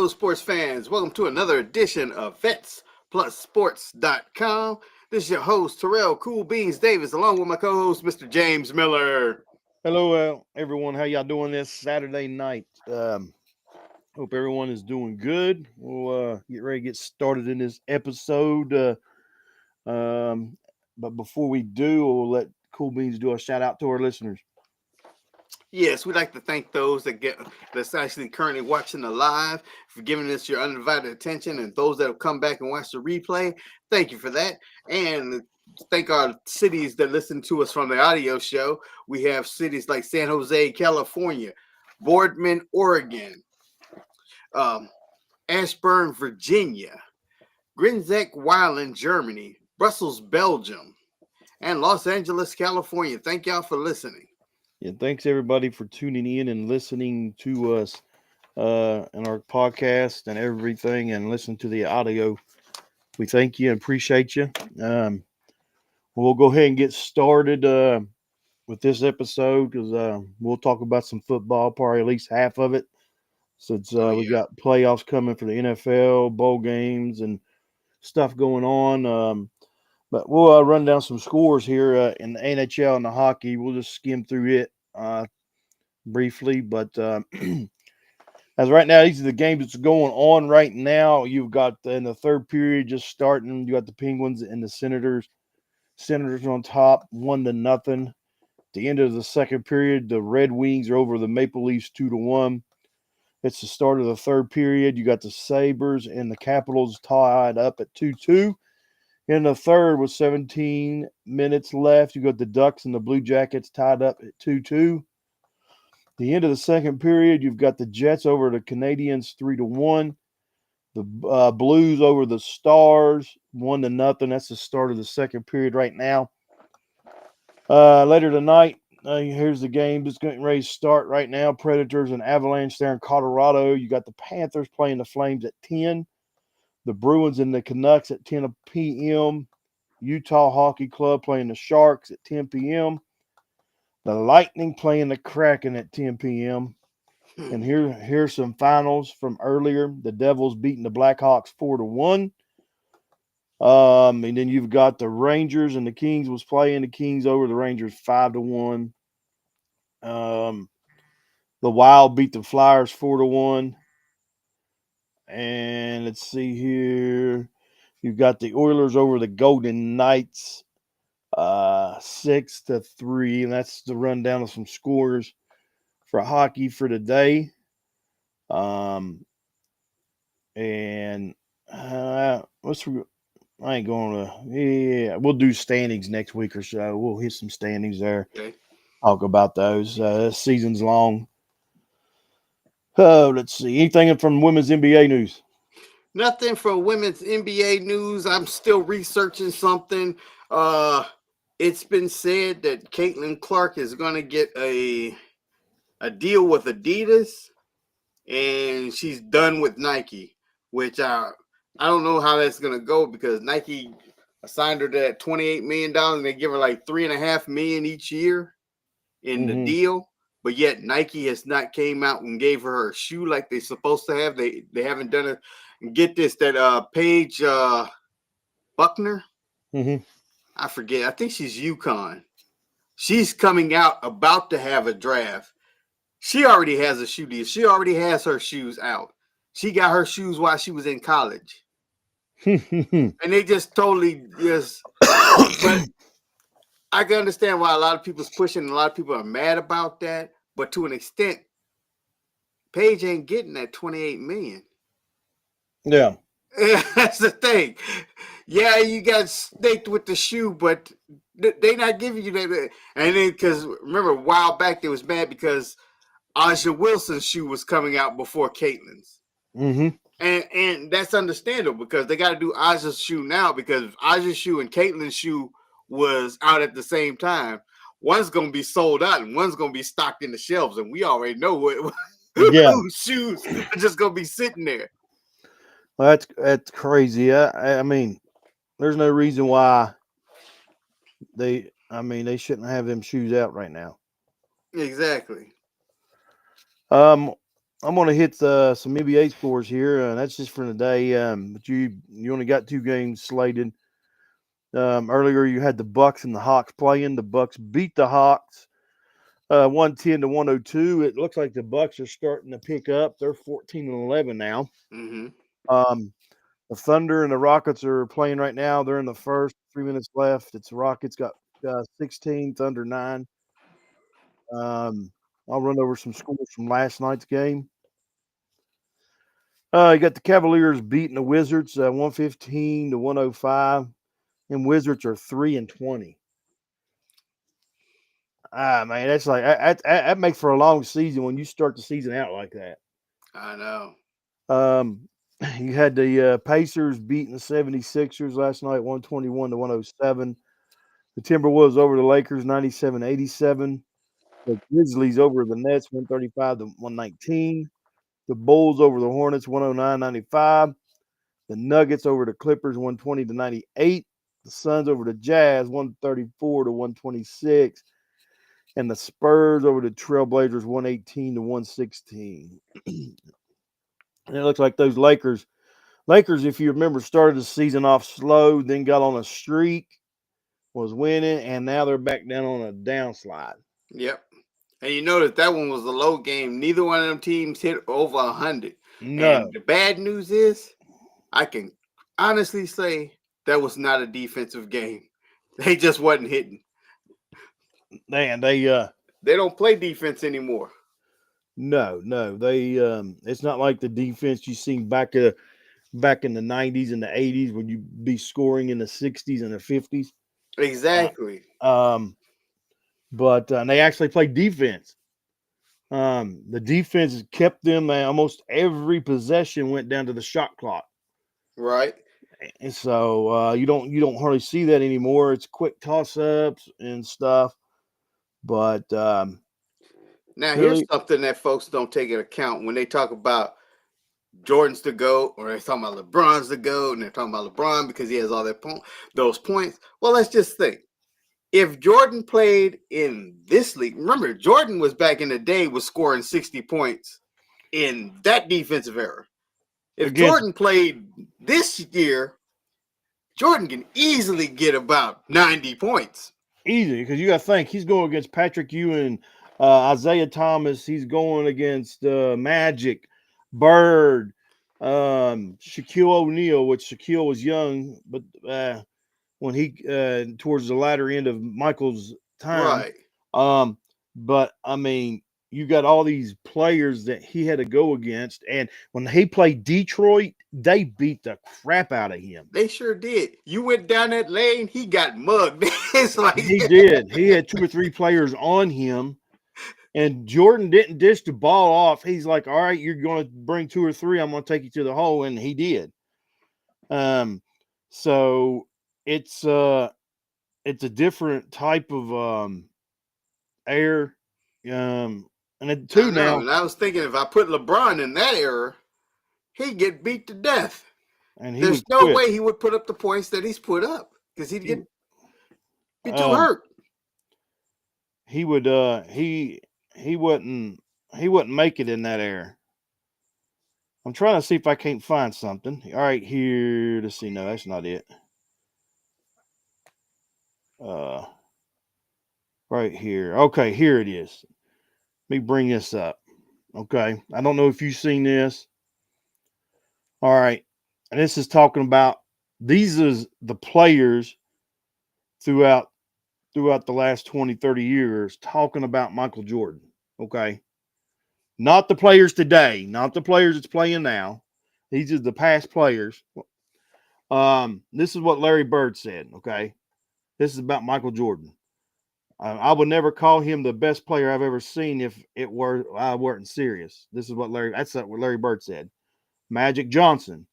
Hello, sports fans. Welcome to another edition of VetsPlusSports.com. This is your host, Terrell Cool Beans Davis, along with my co-host, Mr. James Miller. Hello, everyone. How y'all doing this Saturday night? Hope everyone is doing good. We'll get ready to get started in this episode. But before we do, we'll let Cool Beans do a shout out to our listeners. Yes, we'd like to thank those that's actually currently watching the live for giving us your undivided attention, and those that have come back and watched the replay. Thank you for that, and thank our cities that listen to us from the audio show. We have cities like San Jose, California, Boardman, Oregon, Ashburn, Virginia, Grinzek, Weiland, Germany, Brussels, Belgium, and Los Angeles, California. Thank y'all for listening. Yeah, thanks everybody for tuning in and listening to us and our podcast and everything, and listening to the audio. We thank you and appreciate you. We'll go ahead and get started with this episode because we'll talk about some football, probably at least half of it, since we got playoffs coming for the NFL, bowl games, and stuff going on. But we'll run down some scores here in the NHL and the hockey. We'll just skim through it briefly. But as right now, these are the games that's going on right now. You've got in the third period just starting. You got the Penguins and the Senators. Senators on top, 1-0. The end of the second period, the Red Wings are over the Maple Leafs 2-1. It's the start of the third period. You got the Sabres and the Capitals tied up at 2-2. In the third, with 17 minutes left, you got the Ducks and the Blue Jackets tied up at 2-2. The end of the second period, you've got the Jets over the Canadiens 3-1. The Blues over the Stars 1-0. That's the start of the second period right now. Later tonight, here's the game that's getting ready to start right now. Predators and Avalanche there in Colorado. You got the Panthers playing the Flames at 10. The Bruins and the Canucks at 10 p.m. Utah Hockey Club playing the Sharks at 10 p.m. The Lightning playing the Kraken at 10 p.m. And here's some finals from earlier. The Devils beating the Blackhawks 4-1. And then you've got the Rangers and the Kings was playing. The Kings over the Rangers 5-1. The Wild beat the Flyers 4-1. And let's see here. You've got the Oilers over the Golden Knights 6-3. And that's the rundown of some scores for hockey for today. And I ain't going to. Yeah, we'll do standings next week or so. We'll hit some standings there. Okay. Talk about those. This season's long. Let's see. Anything from women's NBA news? Nothing from women's NBA news. I'm still researching something. It's been said that Caitlin Clark is going to get a deal with Adidas, and she's done with Nike, which I don't know how that's going to go because Nike assigned her that $28 million, and they give her like $3.5 million each year in the deal. But yet Nike has not came out and gave her a shoe like they're supposed to have. They haven't done it. And get this, that Paige Buckner, I forget. I think she's UConn. She's coming out about to have a draft. She already has a shoe deal. She already has her shoes out. She got her shoes while she was in college. And they just totally just. But I can understand why a lot of people's pushing and a lot of people are mad about that. But to an extent, Paige ain't getting that $28 million. Yeah. That's the thing. Yeah, you got staked with the shoe, but they not giving you that. And then, because remember, a while back, they was mad because Aja Wilson's shoe was coming out before Caitlin's. And that's understandable because they got to do Aja's shoe now because Aja's shoe and Caitlin's shoe was out at the same time. One's going to be sold out and one's going to be stocked in the shelves. And we already know whose shoes are just going to be sitting there. Well, that's crazy. I mean, there's no reason why they shouldn't have them shoes out right now. Exactly. I'm gonna hit some NBA scores here. That's just for today. But you only got 2 games slated. Earlier you had the Bucks and the Hawks playing. The Bucks beat the Hawks 110-102. It looks like the Bucks are starting to pick up. They're 14-11 now. Mm-hmm. Um, the Thunder and the Rockets are playing right now. They're in the first. 3 minutes left. It's Rockets got 16, Thunder 9. I'll run over some scores from last night's game. You got the Cavaliers beating the Wizards 115-105, and Wizards are 3-20. Man, that's like that makes for a long season when you start the season out like that. I know. Um, you had the Pacers beating the 76ers last night, 121-107. The Timberwolves over the Lakers, 97-87. The Grizzlies over the Nets, 135-119. The Bulls over the Hornets, 109-95. The Nuggets over the Clippers, 120-98. The Suns over the Jazz, 134-126. And the Spurs over the Trailblazers, 118-116. And it looks like those Lakers, if you remember, started the season off slow, then got on a streak, was winning, and now they're back down on a downslide. Yep. And you notice that one was a low game. Neither one of them teams hit over 100. No, And the bad news is, I can honestly say that was not a defensive game. They just wasn't hitting. they They don't play defense anymore. no, it's not like the defense you seen back in the 90s and the 80s when you be scoring in the 60s and the 50s. Exactly. But they actually played defense. The defense kept them. Almost every possession went down to the shot clock. Right. And so you don't hardly see that anymore. It's quick toss ups and stuff. But Now, really, here's something that folks don't take into account when they talk about Jordan's the GOAT, or they're talking about LeBron's the GOAT, and they're talking about LeBron because he has all those points. Well, let's just think. If Jordan played in this league, remember, Jordan was back in the day was scoring 60 points in that defensive era. If Jordan played this year, Jordan can easily get about 90 points. Easy, because you got to think he's going against Patrick Ewing, Isaiah Thomas. He's going against Magic, Bird, Shaquille O'Neal, which Shaquille was young, but when he towards the latter end of Michael's time. Right. But I mean, you got all these players that he had to go against, and when he played Detroit, they beat the crap out of him. They sure did. You went down that lane, he got mugged. It's like he did. He had 2 or 3 players on him, and Jordan didn't dish the ball off. He's like, "All right, you're going to bring 2 or 3. I'm going to take you to the hole," and he did. So it's a different type of air. And then too now. And I was thinking if I put LeBron in that era, he'd get beat to death. And there's no way he would put up the points that he's put up because he'd be too hurt. He would he wouldn't make it in that era. I'm trying to see if I can't find something. All right, here to see. No, that's not it. Right here. Okay, here it is. Let me bring this up. Okay. I don't know if you've seen this. All right. And this is talking about these is the players throughout the last 20, 30 years talking about Michael Jordan. Okay. Not the players today, not the players that's playing now. These are the past players. This is what Larry Bird said. Okay. This is about Michael Jordan. I would never call him the best player I've ever seen if I weren't serious. This is what Larry Bird said. Magic Johnson.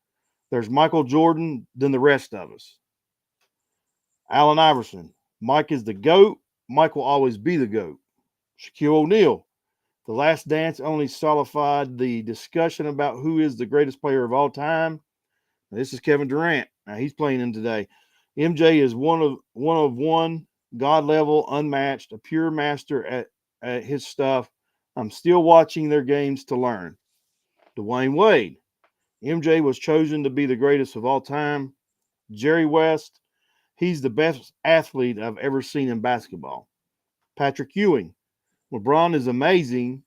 There's Michael Jordan, then the rest of us. Allen Iverson. Mike is the GOAT. Mike will always be the GOAT. Shaquille O'Neal. The Last Dance only solidified the discussion about who is the greatest player of all time. Now, this is Kevin Durant. Now he's playing in today. MJ is one of one. God level, unmatched, a pure master at his stuff. I'm still watching their games to learn. Dwayne Wade. MJ was chosen to be the greatest of all time. Jerry West, he's the best athlete I've ever seen in basketball. Patrick Ewing, LeBron is amazing,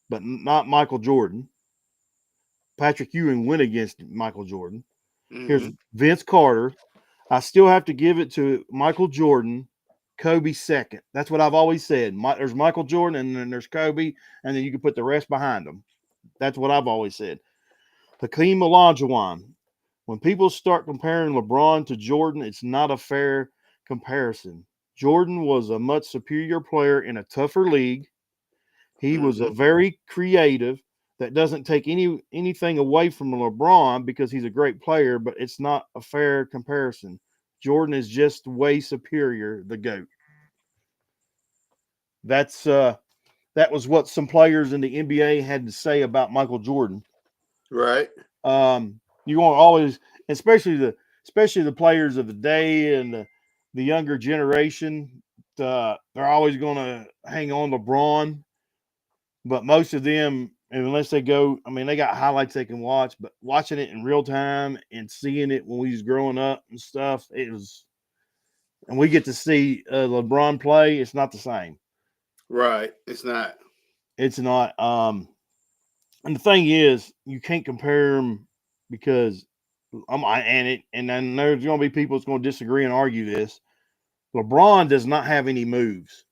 but not Michael Jordan. Patrick Ewing went against Michael Jordan. Here's Mm-hmm. Vince Carter. I still have to give it to Michael Jordan, Kobe second. That's what I've always said. There's Michael Jordan, and then there's Kobe, and then you can put the rest behind them. That's what I've always said. Hakeem Olajuwon. When people start comparing LeBron to Jordan, it's not a fair comparison. Jordan was a much superior player in a tougher league. He was a Mm-hmm. very creative. That doesn't take anything away from LeBron because he's a great player, but it's not a fair comparison. Jordan is just way superior, the GOAT. That was what some players in the NBA had to say about Michael Jordan. Right. You want always, especially the players of the day and the younger generation, they're always going to hang on LeBron. But most of them, unless they go, I mean, they got highlights they can watch, but watching it in real time and seeing it when we was growing up and stuff, it was, and we get to see LeBron play. It's not the same. Right. It's not. It's not. And the thing is, you can't compare them because and then there's going to be people that's going to disagree and argue this. LeBron does not have any moves.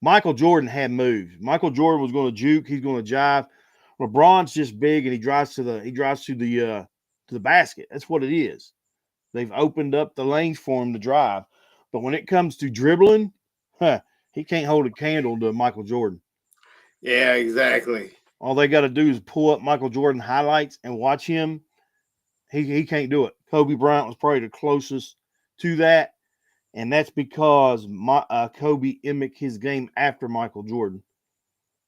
Michael Jordan had moves. Michael Jordan was going to juke. He's going to jive. LeBron's just big and he drives to the basket. That's what it is. They've opened up the lanes for him to drive. But when it comes to dribbling, he can't hold a candle to Michael Jordan. Yeah, exactly. All they got to do is pull up Michael Jordan highlights and watch him. He can't do it. Kobe Bryant was probably the closest to that. And that's because Kobe mimicked his game after Michael Jordan.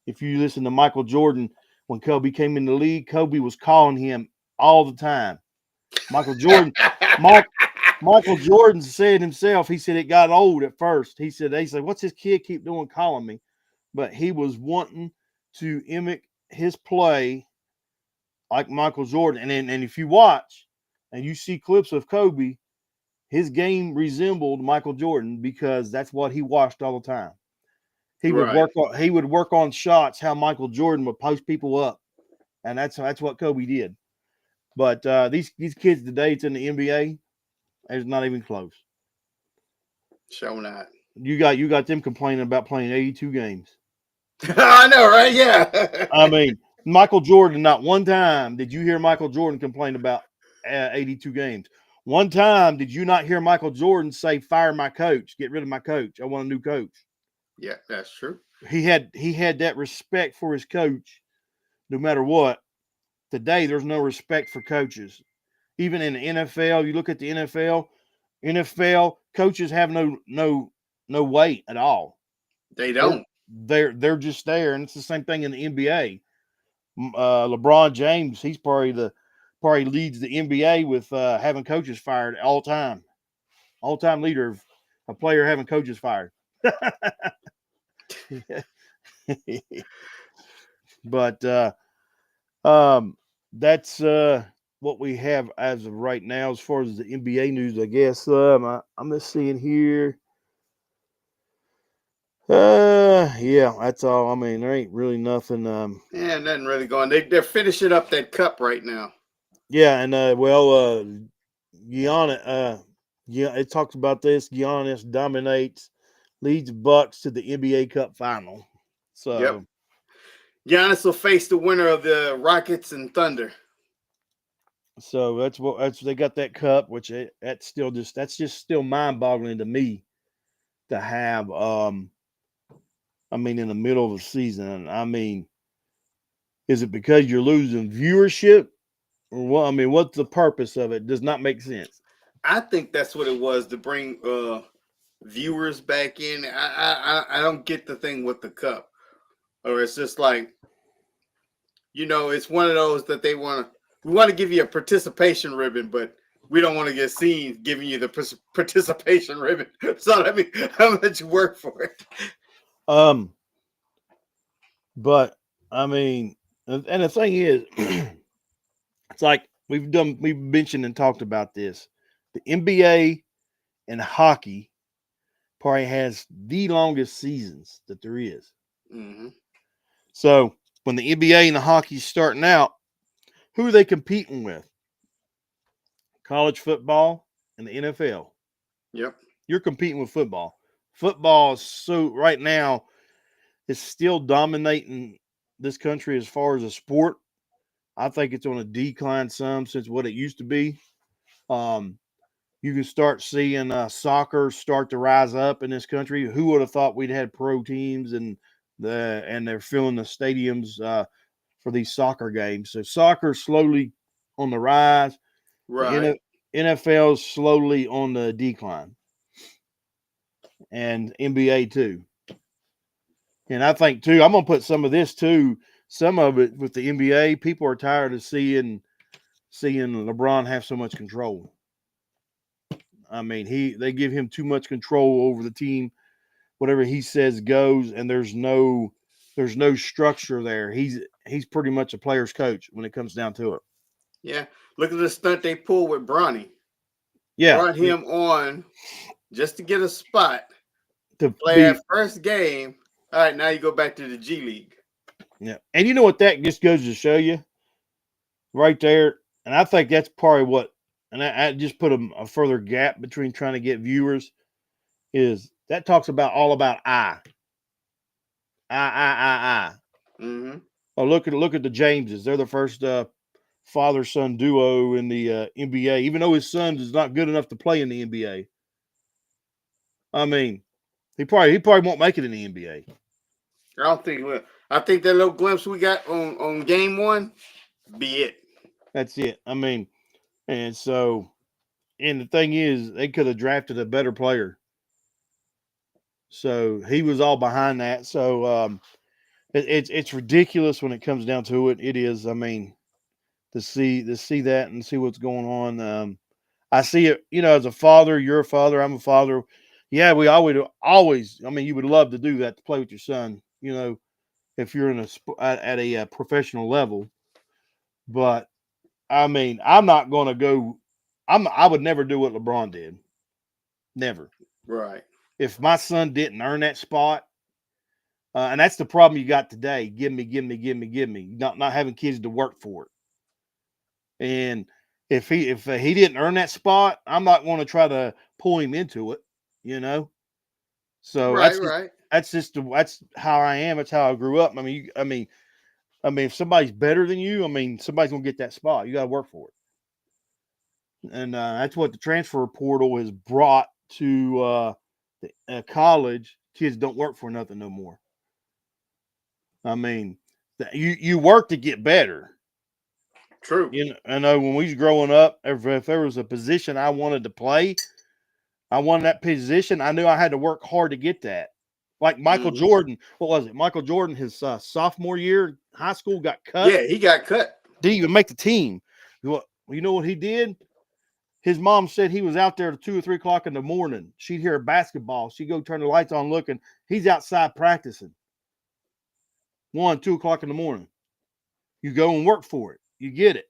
If you listen to Michael Jordan, when Kobe came in the league, Kobe was calling him all the time. Michael Jordan said himself, he said it got old at first. They said, what's this kid keep doing calling me? But he was wanting to mimic his play like Michael Jordan. And if you watch and you see clips of Kobe, his game resembled Michael Jordan because that's what he watched all the time. He would work on shots how Michael Jordan would post people up, and that's what Kobe did. But these kids today, it's in the NBA, it's not even close. Show not. You got them complaining about playing 82 games. I know, right? Yeah. I mean, Michael Jordan. Not one time did you hear Michael Jordan complain about 82 games. One time did you not hear Michael Jordan say, "Fire my coach, get rid of my coach. I want a new coach." Yeah, that's true. He had that respect for his coach, no matter what. Today, there's no respect for coaches. Even in the NFL, you look at the NFL coaches have no weight at all. They don't. They're just there, and it's the same thing in the NBA. LeBron James, he's probably leads the NBA with having coaches fired all time leader of a player having coaches fired. But that's what we have as of right now as far as the NBA news, I guess. I'm just seeing here. Yeah, that's all. I mean, there ain't really nothing. Yeah, nothing really going. They're finishing up that cup right now. Yeah, and Giannis, yeah, it talks about this. Giannis dominates, leads Bucks to the NBA Cup final. So, yep. Giannis will face the winner of the Rockets and Thunder. So they got that cup, which that's just still mind-boggling to me to have. I mean, in the middle of the season. I mean, is it because you're losing viewership, or what? I mean, what's the purpose of it? Does not make sense. I think that's what it was, to bring viewers back in. I don't get the thing with the cup, or it's just like, it's one of those that we want to give you a participation ribbon, but we don't want to get seen giving you the participation ribbon. So how much you work for it. But I mean, And the thing is, it's like we've mentioned and talked about this. The NBA and hockey probably has the longest seasons that there is. Mm-hmm. So when the NBA and the hockey's starting out, who are they competing with? College football and the NFL. Yep. You're competing with football. Football is so right now is still dominating this country as far as a sport. I think it's on a decline some since what it used to be. Um, you can start seeing soccer start to rise up in this country. Who would have thought we'd had pro teams and they're filling the stadiums for these soccer games. So soccer slowly on the rise. Right. The NFL is slowly on the decline, and NBA too. And I think too, I'm gonna put some of this too. Some of it with the NBA, people are tired of seeing LeBron have so much control. I mean, they give him too much control over the team. Whatever he says goes, and there's no structure there. He's pretty much a player's coach when it comes down to it. Yeah. Look at the stunt they pulled with Bronny. Yeah, Brought him on just to get a spot, to play be that first game. All right, now you go back to the G League. yeah, and you know what that just goes to show you right there, and I think that's probably what, and I just put a further gap between trying to get viewers is that talks about all about I. Mm-hmm. Oh, look at the Jameses. They're the first father son duo in the NBA. Even though his son is not good enough to play in the NBA, I mean, he probably won't make it in the NBA. I don't think. I think that little glimpse we got on game one, be it. That's it. I mean, and so, and the thing is, they could have drafted a better player. So he was all behind that. So it's ridiculous when it comes down to it. It is. I mean, to see that and see what's going on. I see it. You know, as a father, you're a father. I'm a father. Yeah, we always. I mean, you would love to do that to play with your son. You know, if you're in at a professional level. But I mean, I'm not going to go. I would never do what LeBron did. Never. Right. If my son didn't earn that spot, and that's the problem you got today. Give me. Not having kids to work for it. And if he didn't earn that spot, I'm not going to try to pull him into it. You know. So Right. that's how I am. That's how I grew up. I mean, if somebody's better than you, I mean, somebody's gonna get that spot. You got to work for it, and that's what the transfer portal has brought to college. Kids don't work for nothing no more. I mean, you work to get better. True. You know, I know when we was growing up, if there was a position I wanted to play, I wanted that position. I knew I had to work hard to get that. Like Michael Mm-hmm. Jordan, what was it? Michael Jordan, his sophomore year in high school, got cut. Yeah, he got cut. Didn't even make the team. You know what he did? His mom said he was out there at 2 or 3 o'clock in the morning. She'd hear a basketball. She'd go turn the lights on, looking. He's outside practicing. 1, 2 o'clock in the morning. You go and work for it. You get it.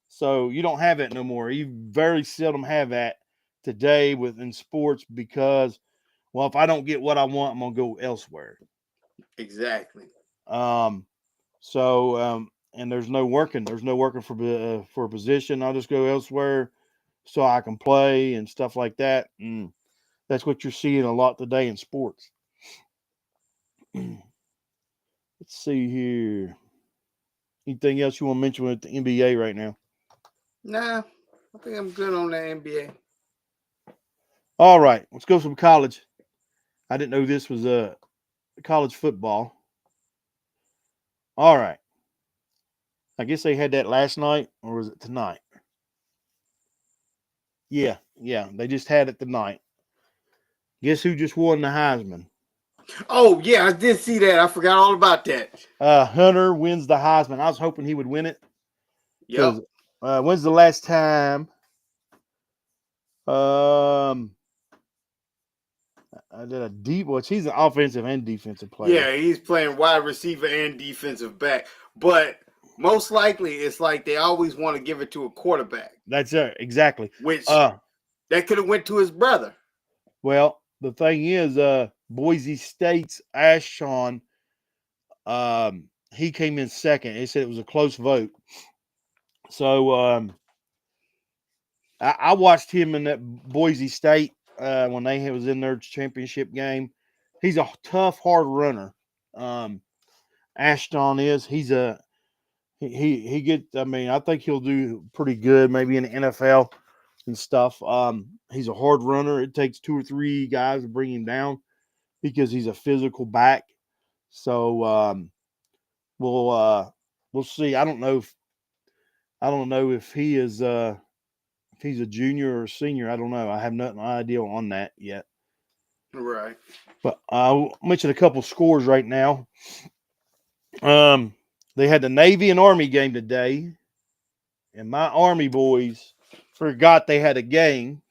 So you don't have that no more. You very seldom have that today within sports because, well, if I don't get what I want, I'm gonna go elsewhere. Exactly. And there's no working. There's no working for a position. I'll just go elsewhere so I can play and stuff like that. And that's what you're seeing a lot today in sports. Let's see here. Anything else you want to mention with the NBA right now? Nah, I think I'm good on the NBA. All right, let's go some college. I didn't know this was college football. All right. I guess they had that last night, or was it tonight? Yeah. They just had it tonight. Guess who just won the Heisman? Oh yeah, I did see that. I forgot all about that. Hunter wins the Heisman. I was hoping he would win it. Yep. When's the last time? I did a deep watch. He's an offensive and defensive player. Yeah, he's playing wide receiver and defensive back. But most likely, it's like they always want to give it to a quarterback, That's it. Exactly. which Uh, that could have went to his brother. well, the thing is, Boise State's Ashon, he came in second. They said it was a close vote. So I watched him in that Boise State when they was in their championship game. He's a tough, hard runner. Ashton is. He gets. I mean, I think he'll do pretty good, maybe in the NFL and stuff. He's a hard runner. It takes 2 or 3 guys to bring him down because he's a physical back. So we'll see. I don't know if he is if he's a junior or a senior. I don't know. I have no idea on that yet. Right. But I'll mention a couple scores right now. They had the Navy and Army game today, and my Army boys forgot they had a game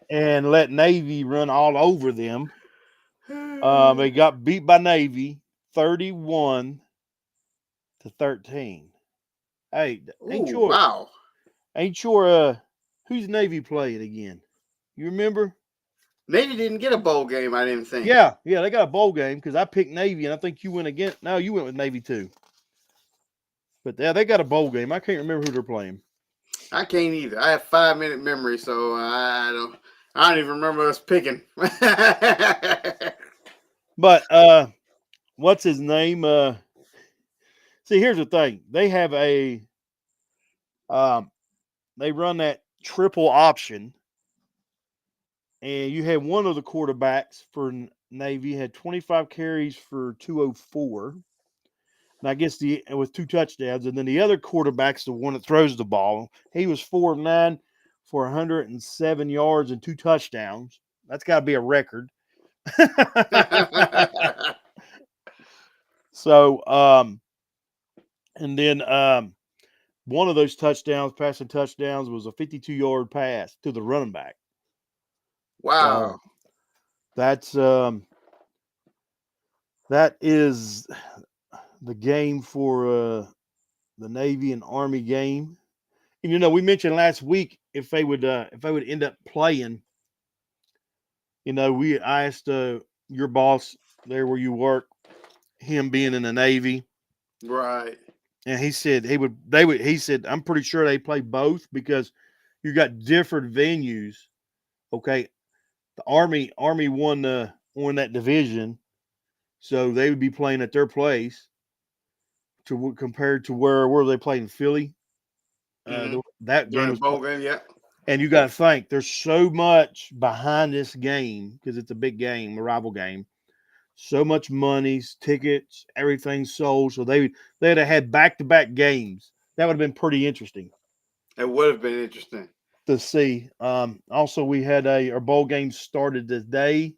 and let Navy run all over them. They got beat by Navy 31-13. Hey, Ooh, wow. ain't sure who's Navy playing again? You remember? Navy didn't get a bowl game, I didn't think. Yeah, they got a bowl game because I picked Navy and I think you went again. No, you went with Navy too. But yeah, they got a bowl game. I can't remember who they're playing. I can't either. I have 5-minute memory, so I don't even remember us picking. But what's his name? See, here's the thing. They have they run that triple option, and you had one of the quarterbacks for Navy had 25 carries for 204. And I guess with 2 touchdowns, and then the other quarterback's the one that throws the ball. He was 4 of 9 for 107 yards and 2 touchdowns. That's got to be a record. So, and then one of those passing touchdowns, was a 52-yard pass to the running back. Wow. That is the game for the Navy and Army game. And we mentioned last week if they would end up playing. I asked your boss there where you work, him being in the Navy, Right. and he said he said I'm pretty sure they play both because you got different venues. Okay, the Army won that division, so they would be playing at their place compared to where they played in Philly. That game was bowl game, yeah. And you got to think there's so much behind this game because it's a big game, a rival game. So much money, tickets, everything sold. So they'd have had back-to-back games. That would have been pretty interesting. It would have been interesting to see. Also, we had our bowl game started today.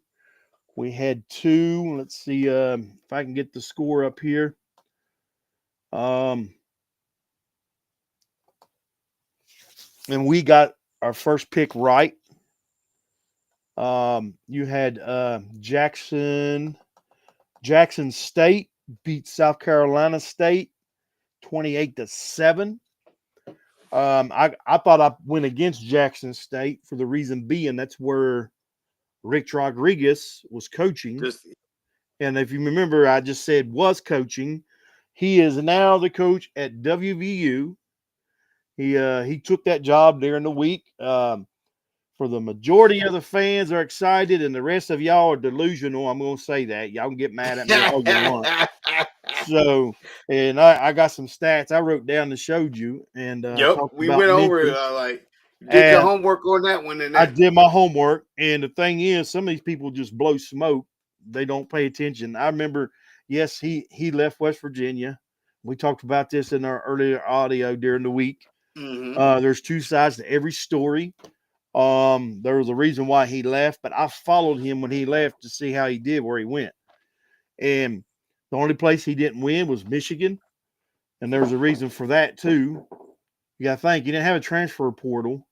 We had 2. Let's see if I can get the score up here. And we got our first pick right. You had Jackson State beat South Carolina State 28-7. I thought I went against Jackson State for the reason being that's where Rick Rodriguez was coaching. And if you remember, I just said was coaching. He is now the coach at WVU. He took that job during the week. For the majority of the fans are excited, and the rest of y'all are delusional. I'm going to say that. Y'all can get mad at me all you want. So, and I got some stats I wrote down and showed you. And we went over it. Did your homework on that one? I did my homework. And the thing is, some of these people just blow smoke. They don't pay attention. I remember, yes, he left West Virginia. We talked about this in our earlier audio during the week. Mm-hmm. There's 2 sides to every story. There was a reason why he left, but I followed him when he left to see how he did where he went. And the only place he didn't win was Michigan. And there's a reason for that too. You got to think, he didn't have a transfer portal.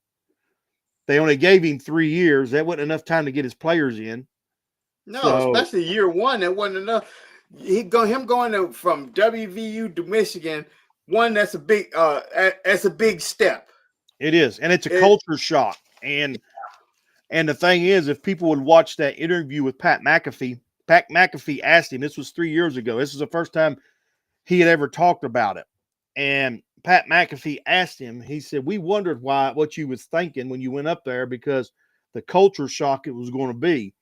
They only gave him 3 years. That wasn't enough time to get his players in. No, especially year one, that wasn't enough. him going from WVU to Michigan. One, that's a big step. It is, and it's a culture shock. And the thing is, if people would watch that interview with Pat McAfee asked him. This was 3 years ago. This is the first time he had ever talked about it. And Pat McAfee asked him. He said, "We wondered what you was thinking when you went up there because the culture shock it was going to be."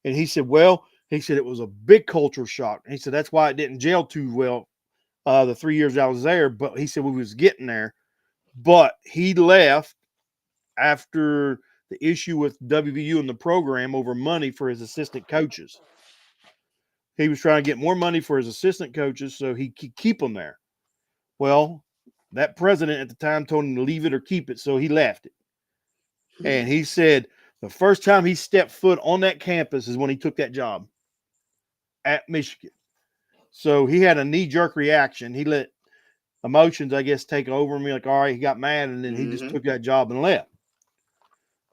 And he said, "Well," he said, "it was a big culture shock." And he said, "That's why it didn't gel too well the 3 years I was there." But he said we was getting there. But he left after the issue with WVU and the program over money for his assistant coaches. He was trying to get more money for his assistant coaches so he could keep them there. Well, that president at the time told him to leave it or keep it, so he left it. And he said the first time he stepped foot on that campus is when he took that job at Michigan. So he had a knee-jerk reaction. He let emotions, I guess, take over me. Like, all right, he got mad, and then he just took that job and left.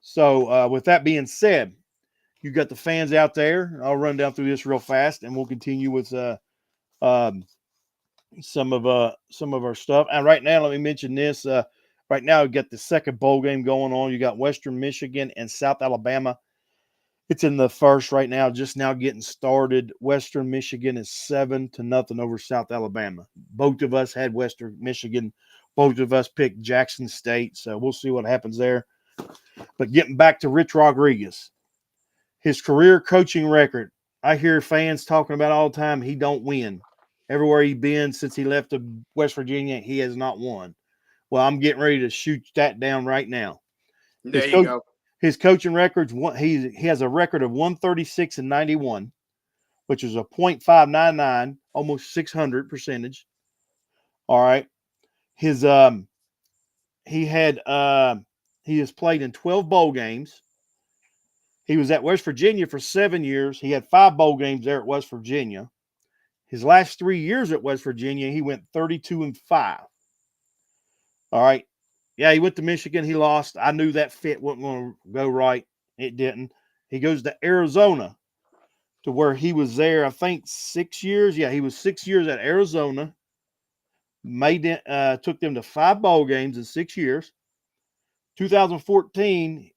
So with that being said, you got the fans out there. I'll run down through this real fast, and we'll continue with some of our stuff. And right now, let me mention this. Right now, we got the second bowl game going on. You got Western Michigan and South Alabama. It's in the first right now, just now getting started. Western Michigan is 7-0 over South Alabama. Both of us had Western Michigan. Both of us picked Jackson State, so we'll see what happens there. But getting back to Rich Rodriguez, his career coaching record, I hear fans talking about all the time, he don't win. Everywhere he's been since he left West Virginia, he has not won. Well, I'm getting ready to shoot that down right now. There you go. His coaching records, he has a record of 136-91, which is a .599, almost 600 percentage. All right. His he has played in 12 bowl games. He was at West Virginia for 7 years. He had 5 bowl games there at West Virginia. His last 3 years at West Virginia, he went 32-5. All right. Yeah, he went to Michigan. He lost. I knew that fit wasn't going to go right. It didn't. He goes to Arizona, to where he was there, I think, 6 years. Yeah, he was 6 years at Arizona. Took them to 5 bowl games in 6 years. 2014,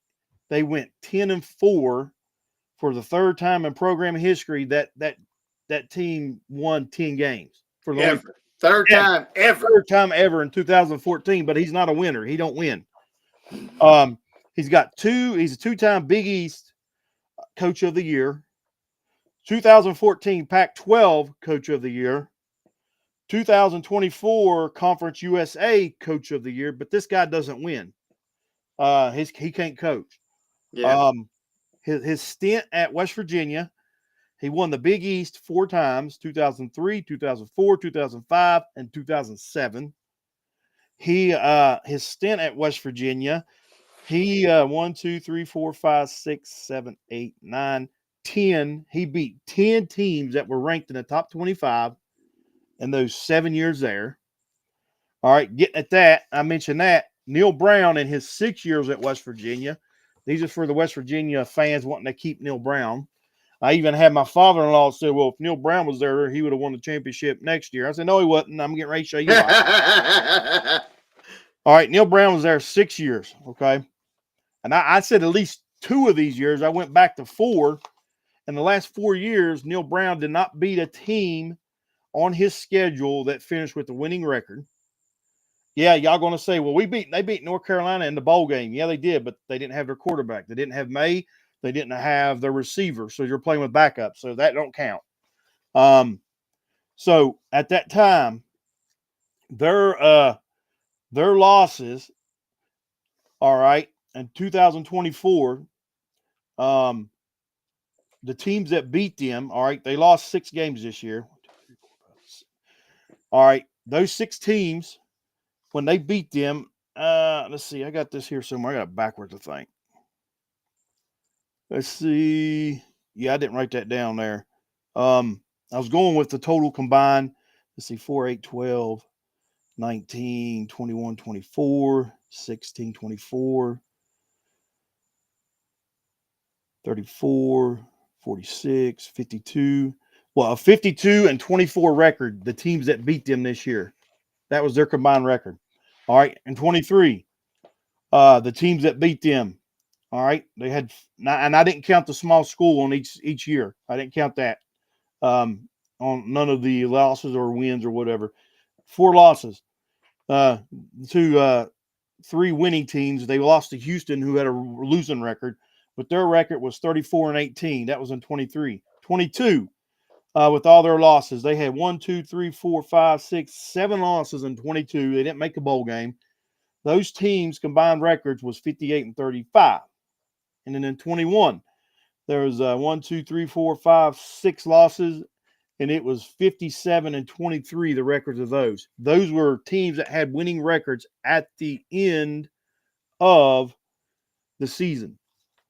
they went 10-4 for the third time in program history. That team won 10 games for the third time ever in 2014. But he's not a winner. He don't win. He's a 2-time Big East Coach of the Year, 2014 Pac-12 Coach of the Year, 2024 Conference USA Coach of the Year. But this guy doesn't win. He can't coach. Yeah. His stint at West Virginia, he won the Big East 4 times: 2003, 2004, 2005, and 2007. His stint at West Virginia, he 1, 2, 3, 4, 5, 6, 7, 8, 9, 10. He beat 10 teams that were ranked in the top 25 in those 7 years there. All right, getting at that, I mentioned that Neil Brown in his 6 years at West Virginia. These are for the West Virginia fans wanting to keep Neil Brown. I even had my father-in-law say, well, if Neil Brown was there, he would have won the championship next year. I said, no, he wasn't. I'm getting ready to show you why. All right, Neil Brown was there 6 years, okay? And I said at least 2 of these years. I went back to 4. In the last 4 years, Neil Brown did not beat a team on his schedule that finished with a winning record. Yeah, y'all going to say, well, they beat North Carolina in the bowl game. Yeah, they did, but they didn't have their quarterback. They didn't have May. They didn't have their receiver. So you're playing with backup. So that don't count. So at that time, their losses, all right, in 2024, the teams that beat them, all right, they lost 6 games this year. 1, 2, 3, 4, 5, 6. All right, those 6 teams, when they beat them, let's see, I got this here somewhere. I got it backwards, I think. Let's see. Yeah, I didn't write that down there. I was going with the total combined. Let's see, 4, 8, 12, 19, 21, 24, 16, 24, 34, 46, 52. Well, a 52-24 record, the teams that beat them this year. That was their combined record. All right. And 23, the teams that beat them. All right. They had, and I didn't count the small school on each year. I didn't count that on none of the losses or wins or whatever. 4 losses to 3 winning teams. They lost to Houston, who had a losing record, but their record was 34-18. That was in 23. 22, with all their losses, they had 1, 2, 3, 4, 5, 6, 7 losses in 22. They didn't make a bowl game. Those teams' combined records was 58-35. And then in 21, there was 1, 2, 3, 4, 5, 6 losses, and it was 57-23, the records of those. Those were teams that had winning records at the end of the season.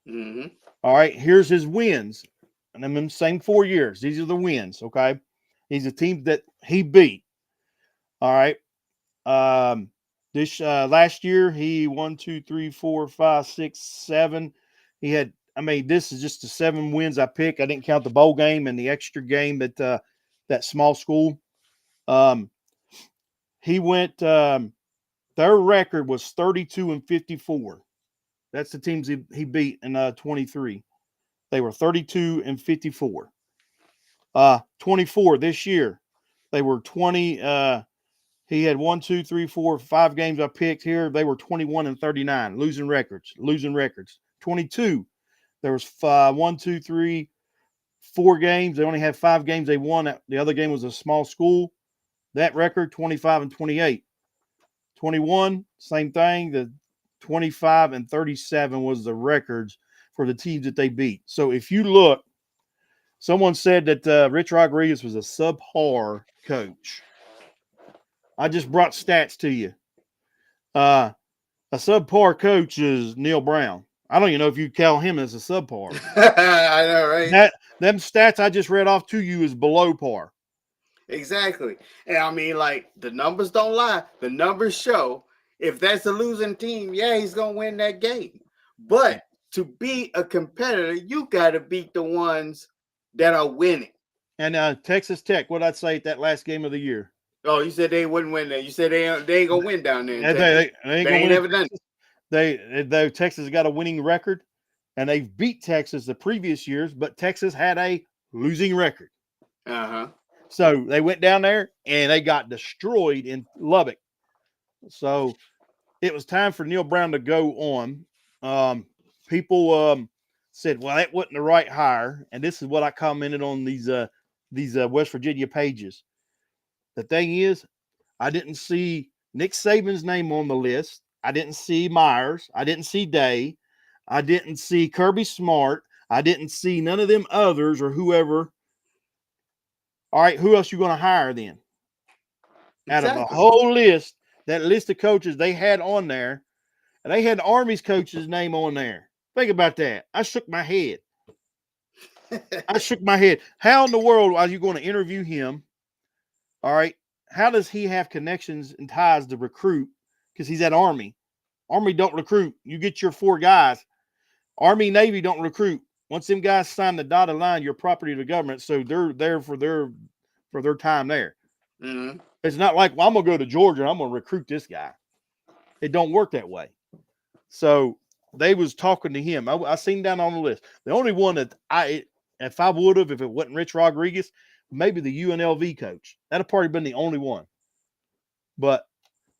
Mm-hmm. All right, here's his wins. And I'm in the same 4 years. These are the wins, okay? These are teams that he beat. All right. This last year, he 1, 2, 3, 4, 5, 6, 7. He had, this is just the 7 wins I picked. I didn't count the bowl game and the extra game at that small school. He went, their record was 32-54. That's the teams he beat in 23. They were 32-54. 24 this year. They were 20. He had 1, 2, 3, 4, 5 games I picked here. They were 21-39, losing records. 22. There was 1, 2, 3, 4 games. They only had 5 games they won. The other game was a small school. That record, 25-28. 21, same thing. The 25-37 was the records for the teams that they beat. So if you look, someone said that Rich Rodriguez was a subpar coach. I just brought stats to you. A subpar coach is Neil Brown. I don't even know if you call him as a subpar. I know, right? Them stats I just read off to you is below par. Exactly. And like, the numbers don't lie. The numbers show if that's a losing team, yeah, he's going to win that game. But to be a competitor, you got to beat the ones that are winning. And Texas Tech, what I'd say at that last game of the year. Oh, you said they wouldn't win that. You said they ain't going to win down there. They ain't never done it. Texas got a winning record, and they've beat Texas the previous years, but Texas had a losing record. Uh-huh. So they went down there, and they got destroyed in Lubbock. So it was time for Neil Brown to go on. People said, well, that wasn't the right hire. And this is what I commented on these West Virginia pages. The thing is, I didn't see Nick Saban's name on the list. I didn't see Myers. I didn't see Day. I didn't see Kirby Smart. I didn't see none of them others or whoever. All right, who else you going to hire then? Exactly. Out of the whole list, that list of coaches they had on there, and they had Army's coach's name on there. Think about that. I shook my head. How in the world are you going to interview him? All right. How does he have connections and ties to recruit? Because he's at Army. Army don't recruit. You get your 4 guys. Army, Navy don't recruit. Once them guys sign the dotted line, you're property of the government. So they're there for their time there. Mm-hmm. It's not like, well, I'm going to go to Georgia and I'm going to recruit this guy. It don't work that way. So they was talking to him. I seen down on the list. The only one that if I would have, if it wasn't Rich Rodriguez, maybe the UNLV coach. That'd have probably been the only one. But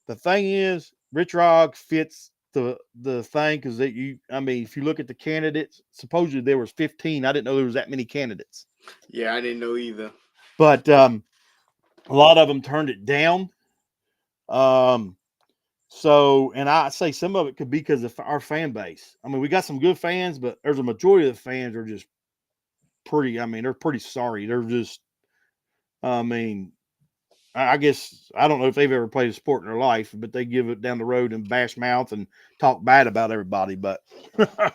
the thing is, Rich Rod fits the thing because if you look at the candidates, supposedly there was 15. I didn't know there was that many candidates. Yeah, I didn't know either. But a lot of them turned it down. So, and I say some of it could be because of our fan base. We got some good fans, but there's a majority of the fans are just pretty, they're pretty sorry. They're just, I guess, I don't know if they've ever played a sport in their life, but they give it down the road and bash mouth and talk bad about everybody. But I'm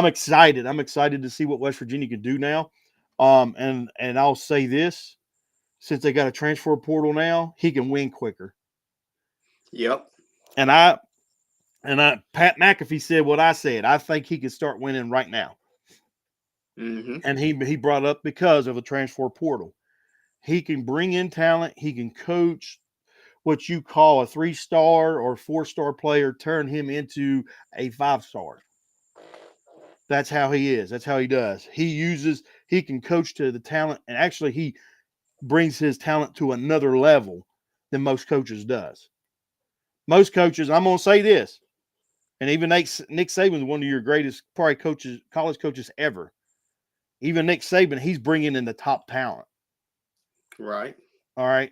excited. I'm excited to see what West Virginia can do now. And I'll say this, since they got a transfer portal now, he can win quicker. Yep. And Pat McAfee said what I said. I think he can start winning right now. Mm-hmm. And he brought up because of the transfer portal. He can bring in talent. He can coach what you call a 3-star or 4-star player, turn him into a 5-star. That's how he is. That's how he does. He can coach to the talent, and actually he brings his talent to another level than most coaches does. Most coaches, I'm going to say this, and even Nick Saban is one of your greatest probably coaches, college coaches ever. Even Nick Saban, he's bringing in the top talent. Right. All right.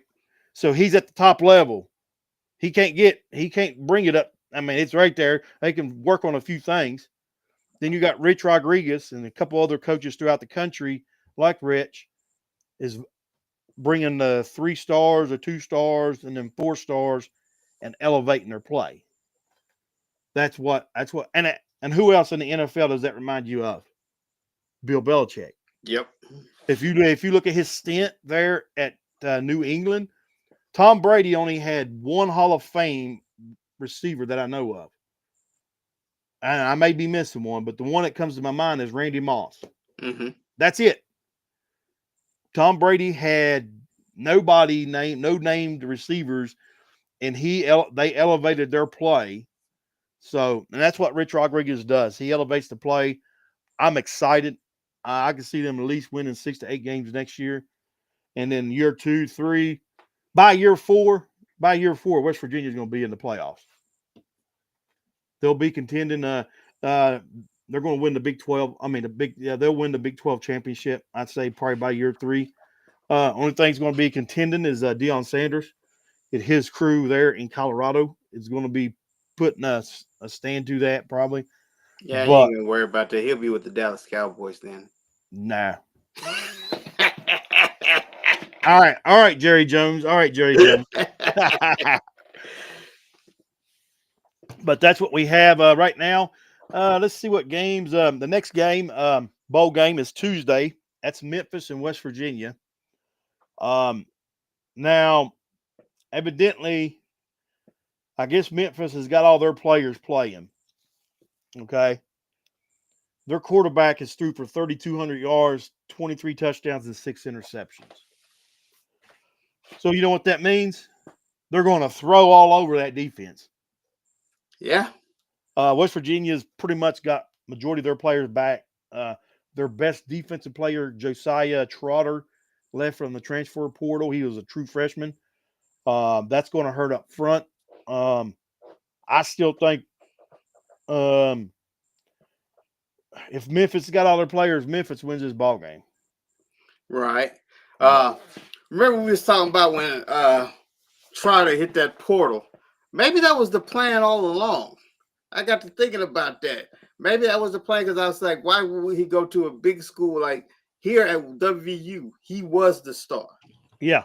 So he's at the top level. He can't bring it up. I mean, it's right there. They can work on a few things. Then you got Rich Rodriguez and a couple other coaches throughout the country, like Rich, is bringing the 3 stars or 2 stars and then 4 stars and elevating their play. That's what and who else in the NFL does that remind you of? Bill Belichick. Yep. If you look at his stint there at New England, Tom Brady only had one Hall of Fame receiver that I know of. And I may be missing one, but the one that comes to my mind is Randy Moss. Mm-hmm. That's it. Tom Brady had no named receivers, and they elevated their play. So, and that's what Rich Rodriguez does. He elevates the play. I'm excited. I can see them at least winning 6 to 8 games next year, and then year 2, 3, by year 4, West Virginia is going to be in the playoffs. They'll be contending. They're going to win the Big 12. They'll win the Big 12 championship. I'd say probably by year 3. Only thing's going to be contending is Deion Sanders and his crew there in Colorado is going to be putting a stand to that probably. Yeah, he But ain't gonna worry about that. He'll be with the Dallas Cowboys then. nah. All right, Jerry Jones. All right, Jerry Jones. But that's what we have right now. Let's see what games. The next game, bowl game, is Tuesday. That's Memphis and West Virginia. Now, evidently, I guess Memphis has got all their players playing. Okay. Their quarterback is threw for 3,200 yards, 23 touchdowns, and 6 interceptions. So you know what that means? They're going to throw all over that defense. Yeah. West Virginia's pretty much got majority of their players back. Their best defensive player, Josiah Trotter, left from the transfer portal. He was a true freshman. That's going to hurt up front. I still think if Memphis got all their players, Memphis wins this ball game. Right. Remember we was talking about when Trotter hit that portal. Maybe that was the plan all along. I got to thinking about that. Maybe that was the plan because I was like, why would he go to a big school like here at WVU? He was the star. Yeah.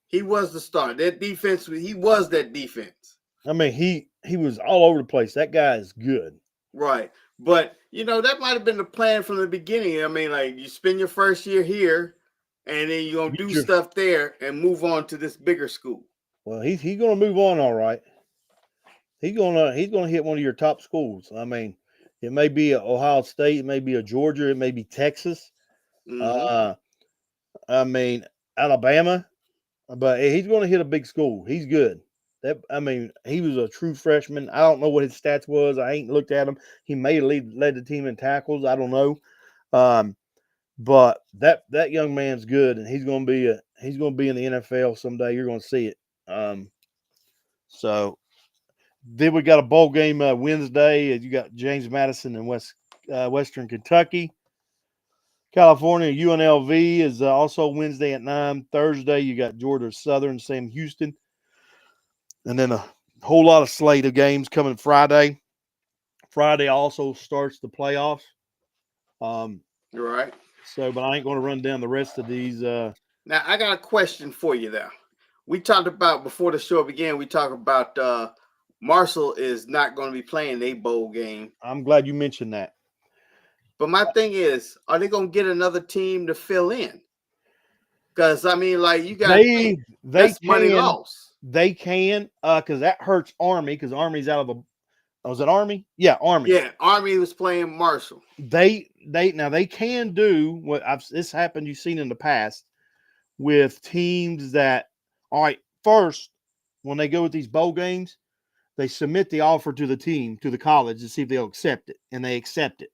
He was the star. That defense, he was that defense. I mean, he was all over the place. That guy is good. Right. But, that might have been the plan from the beginning. I mean, like, you spend your first year here, and then you're going to do stuff there and move on to this bigger school. Well, he's going to move on all right. He's gonna hit one of your top schools. I mean, it may be a Ohio State, it may be a Georgia, it may be Texas. Mm-hmm. I mean Alabama, but he's going to hit a big school. He's good. He was a true freshman. I don't know what his stats was. I ain't looked at him. He may have led the team in tackles. I don't know. But that young man's good, and he's going to be in the NFL someday. You're going to see it. So. Then we got a bowl game Wednesday. You got James Madison and Western Kentucky. California, UNLV is also Wednesday at 9. Thursday, you got Georgia Southern, Sam Houston. And then a whole lot of slate of games coming Friday. Friday also starts the playoffs. Right. So, but I ain't going to run down the rest of these. Now, I got a question for you there. We talked about, before the show began, we talked about Marshall is not going to be playing a bowl game. I'm glad you mentioned that. But my thing is, are they going to get another team to fill in? Because, I mean, like, you got that's money lost. They can, because that hurts Army, because Army's out of Was it Army? Yeah, Army. Yeah, Army was playing Marshall. They can do what this happened. You've seen in the past with teams that. All right, first when they go with these bowl games, they submit the offer to the team, to the college, to see if they'll accept it, and they accept it.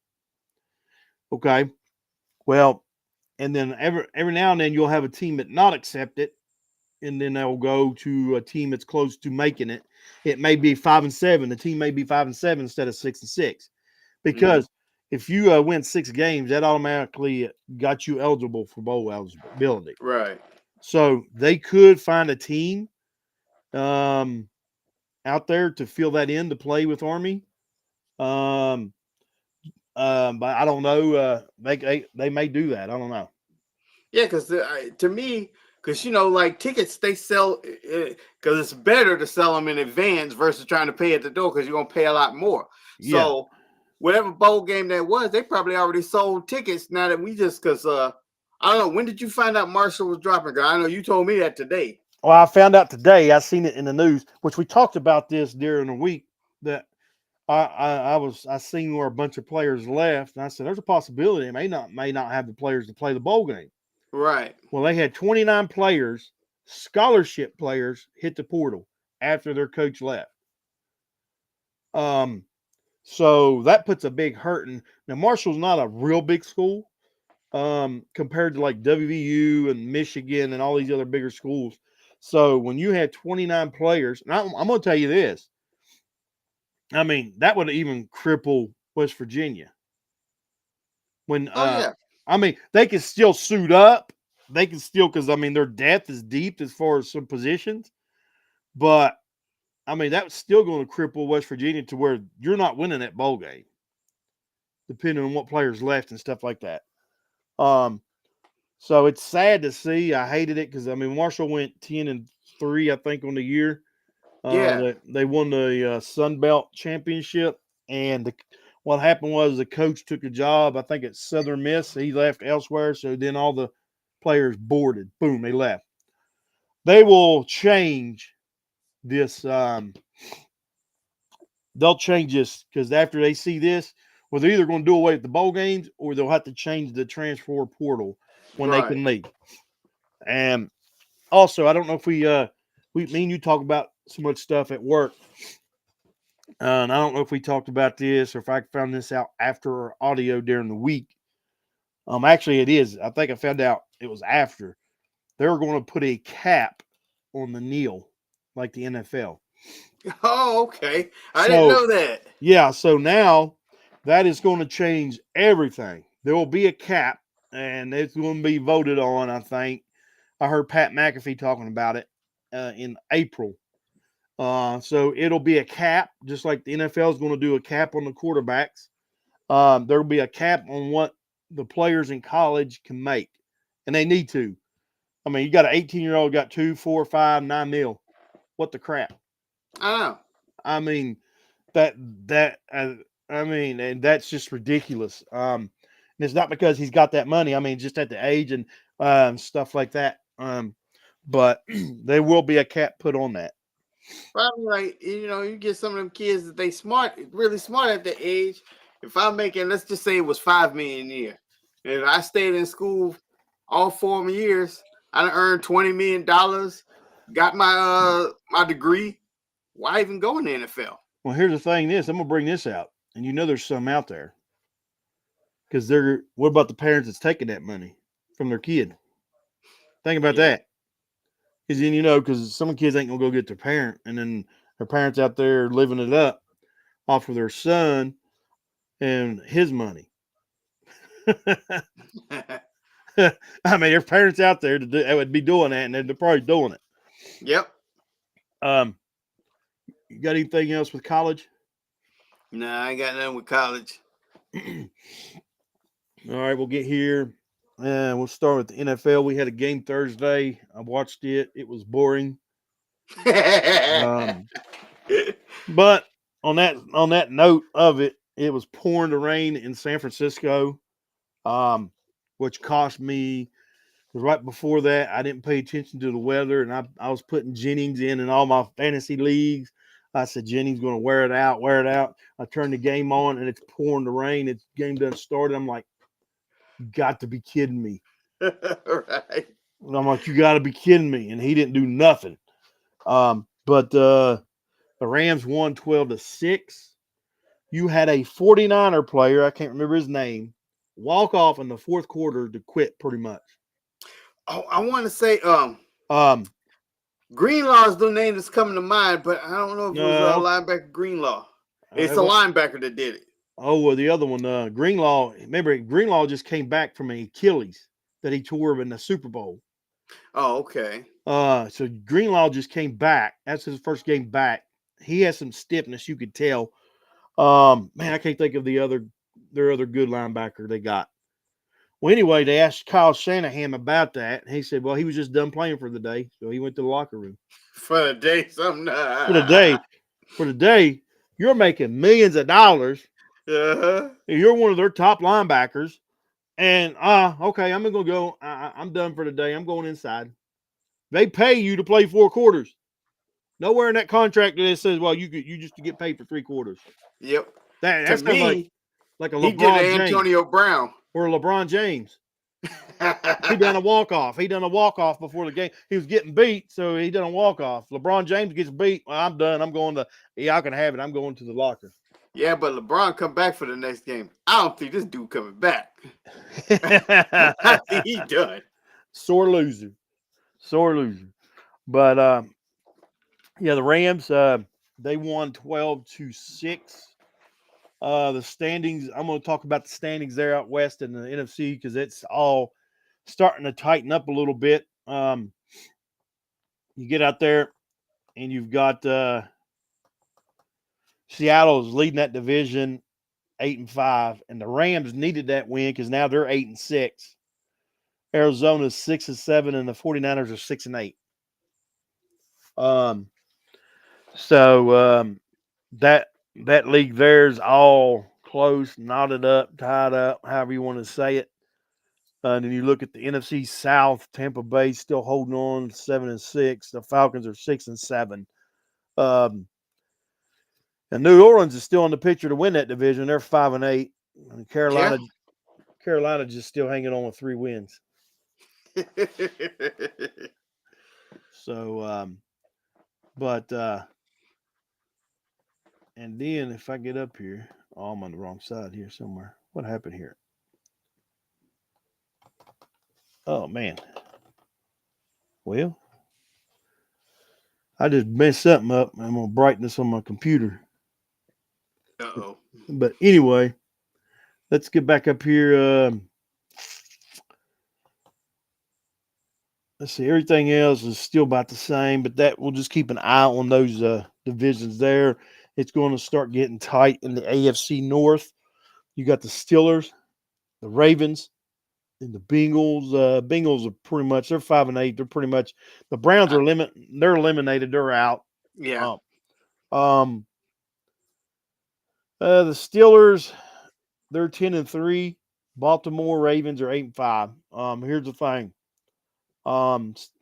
Okay, well, and then every now and then you'll have a team that not accept it, and then they'll go to a team that's close to making it. It may be 5-7. The team may be 5-7 instead of 6-6, because if you win 6 games, that automatically got you eligible for bowl eligibility. Right. So they could find a team out there to fill that in to play with Army. But I don't know. They may do that. I don't know. Yeah, because to me, because like tickets they sell, because it's better to sell them in advance versus trying to pay at the door because you're gonna pay a lot more. Yeah. So whatever bowl game that was, they probably already sold tickets. Now that we just because I don't know, when did you find out Marshall was dropping? I know you told me that today. Well, I found out today. I seen it in the news, which we talked about this during the week. That I seen where a bunch of players left, and I said there's a possibility they may not have the players to play the bowl game. Right. Well, they had 29 players, scholarship players, hit the portal after their coach left. So that puts a big hurting. Now Marshall's not a real big school, compared to like WVU and Michigan and all these other bigger schools. So when you had 29 players, and I'm going to tell you this, I mean, that would even cripple West Virginia. When, I mean, they can still suit up. They can still, because I mean, their depth is deep as far as some positions. But I mean, that's still going to cripple West Virginia to where you're not winning that bowl game, depending on what players left and stuff like that. So it's sad to see. I hated it because I mean, Marshall went 10-3, I think, on the year. They won the Sun Belt Championship, and what happened was the coach took a job, I think, at Southern Miss. He left elsewhere, so then all the players boarded. Boom, they left. They will change this. They'll change this because after they see this, well, they're either going to do away with the bowl games or they'll have to change the transfer portal when they can leave. And also, I don't know if me and you talk about so much stuff at work. And I don't know if we talked about this or if I found this out after our audio during the week. Actually, it is. I think I found out it was after. They were going to put a cap on the kneel like the NFL. Oh, okay. I didn't know that. Yeah, so now that is going to change everything. There will be a cap, and it's going to be voted on, I think. I heard Pat McAfee talking about it in April. So it'll be a cap, just like the NFL is going to do a cap on the quarterbacks. There will be a cap on what the players in college can make, and they need to. I mean, you got an 18-year-old got 2, 4, 5, 9 mil. What the crap? I know. I mean, and that's just ridiculous. And it's not because he's got that money. I mean, just at the age and stuff like that. But there will be a cap put on that. Probably like you get some of them kids that they smart, really smart at the age. If I'm making, let's just say it was $5 million a year, and if I stayed in school all 4 years, I earned $20 million, got my my degree. Why even go in the NFL? Well, here's the thing: I'm gonna bring this out, and there's some out there because what about the parents that's taking that money from their kid? Think about that. Because then because some kids ain't gonna go get their parent, and then their parents out there living it up off of their son and his money. I mean, there's parents out there that would be doing that, and they're probably doing it. Yep. You got anything else with college? Nah, I ain't got nothing with college. All right, we'll get here. We'll start with the NFL. We had a game Thursday. I watched it. It was boring. But on that note of it, it was pouring to rain in San Francisco, which cost me. Because right before that, I didn't pay attention to the weather, and I was putting Jennings in all my fantasy leagues. I said, Jennings going to wear it out, wear it out. I turned the game on, and it's pouring the rain. It's game done started. I'm like, you got to be kidding me. Right. And I'm like, you got to be kidding me. And he didn't do nothing. But the Rams won 12-6. You had a 49er player, I can't remember his name, walk off in the fourth quarter to quit pretty much. Oh, I want to say Um, Greenlaw is the name that's coming to mind, but I don't know if it was No. linebacker Greenlaw. It's it a wa- linebacker that did it. oh, well, the other one, Greenlaw. Remember, Greenlaw just came back from an Achilles that he tore in the Super Bowl. Oh, okay. So Greenlaw just came back. That's his first game back. He has some stiffness, you could tell. Man, I can't think of their other good linebacker they got. Well, anyway, they asked Kyle Shanahan about that. And he said, well, he was just done playing for the day. So he went to the locker room. For the day, something. For the day, you're making millions of dollars. Uh-huh. You're one of their top linebackers. And, okay, I'm going to go. I'm done for the day. I'm going inside. They pay you to play 4 quarters. Nowhere in that contract that it says, well, you just get paid for 3 quarters. Yep. That To sounds me, like a he did LeBron an James Antonio Brown. or a LeBron James. He done a walk-off. He done a walk-off before the game. He was getting beat, so he done a walk-off. LeBron James gets beat. Well, I'm done. I'm going to – y'all can have it. I'm going to the locker. Yeah, but LeBron come back for the next game. I don't think this dude coming back. I think he done. Sore loser. But, yeah, the Rams, they won 12-6. The standings, I'm going to talk about the standings there out west in the NFC because it's all starting to tighten up a little bit. You get out there and you've got Seattle's leading that division 8-5, and the Rams needed that win because now they're 8-6. Arizona's 6-7, and the 49ers are 6-8. So that league there's all close, knotted up, tied up, however you want to say it. And then you look at the NFC South, Tampa Bay still holding on 7-6. The Falcons are 6-7. And New Orleans is still in the picture to win that division. They're 5-8. And Carolina just still hanging on with 3 wins. So, and then if I get up here, I'm on the wrong side here somewhere. What happened here? Oh, man. Well, I just messed something up. I'm going to brighten this on my computer. Uh-oh. But anyway, let's get back up here. Let's see. Everything else is still about the same, but that we'll just keep an eye on those divisions there. It's going to start getting tight in the AFC North. You got the Steelers, the Ravens, and the Bengals. Bengals are pretty much, they're 5-8. They're pretty much, the Browns are they're eliminated. They're out. Yeah. The Steelers, they're 10-3. Baltimore Ravens are 8-5. Here's the thing.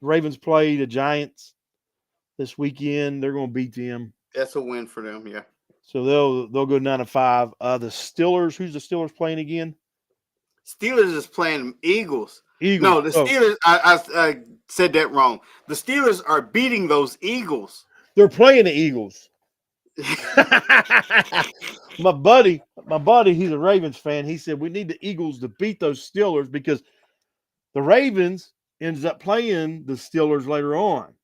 Ravens play the Giants this weekend. They're going to beat them. That's a win for them, yeah. So they'll go 9-5. The Steelers, who's the Steelers playing again? Steelers is playing Eagles. Eagles. No, the Steelers. I said that wrong. The Steelers are beating those Eagles. They're playing the Eagles. my buddy, he's a Ravens fan. He said we need the Eagles to beat those Steelers because the Ravens ends up playing the Steelers later on.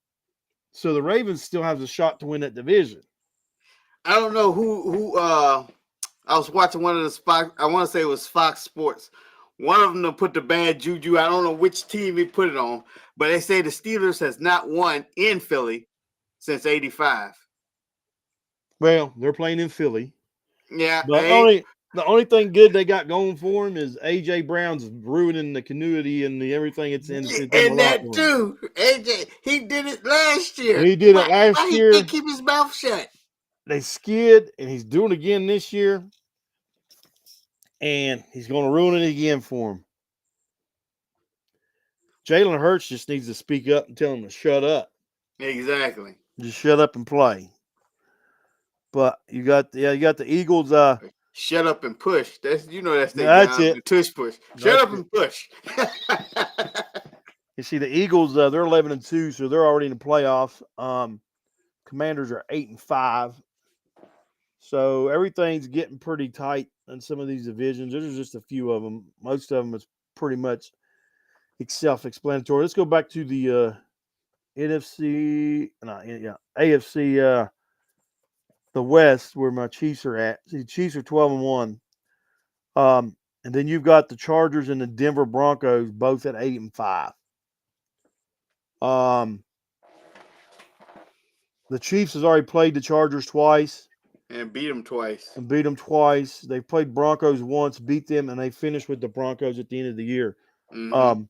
So the Ravens still have a shot to win that division. I don't know who I was watching one of the Fox, I want to say it was Fox Sports. One of them put the bad juju. I don't know which team he put it on, but they say the Steelers has not won in Philly since '85. Well, they're playing in Philly. Yeah. But the only thing good they got going for him is AJ Brown's ruining the continuity and everything. It's in and that dude, AJ, he did it last year. He did it last year. He keep his mouth shut. They skid, and he's doing it again this year. And he's going to ruin it again for him. Jalen Hurts just needs to speak up and tell him to shut up. Exactly. Just shut up and play. But you got the Eagles. Shut up and push. That's that's their That's job. it. The tush push. Shut That's up it. and push. You see, the Eagles, they're 11-2, so they're already in the playoffs. Commanders are 8-5, so everything's getting pretty tight in some of these divisions. There's just a few of them. Most of them is pretty much self-explanatory. Let's go back to the NFC, AFC, the West, where my Chiefs are at. See, the Chiefs are 12-1. And then you've got the Chargers and the Denver Broncos, both at 8-5. The Chiefs has already played the Chargers twice And beat them twice. and beat them twice. They played Broncos once, beat them, and they finished with the Broncos at the end of the year. Mm-hmm.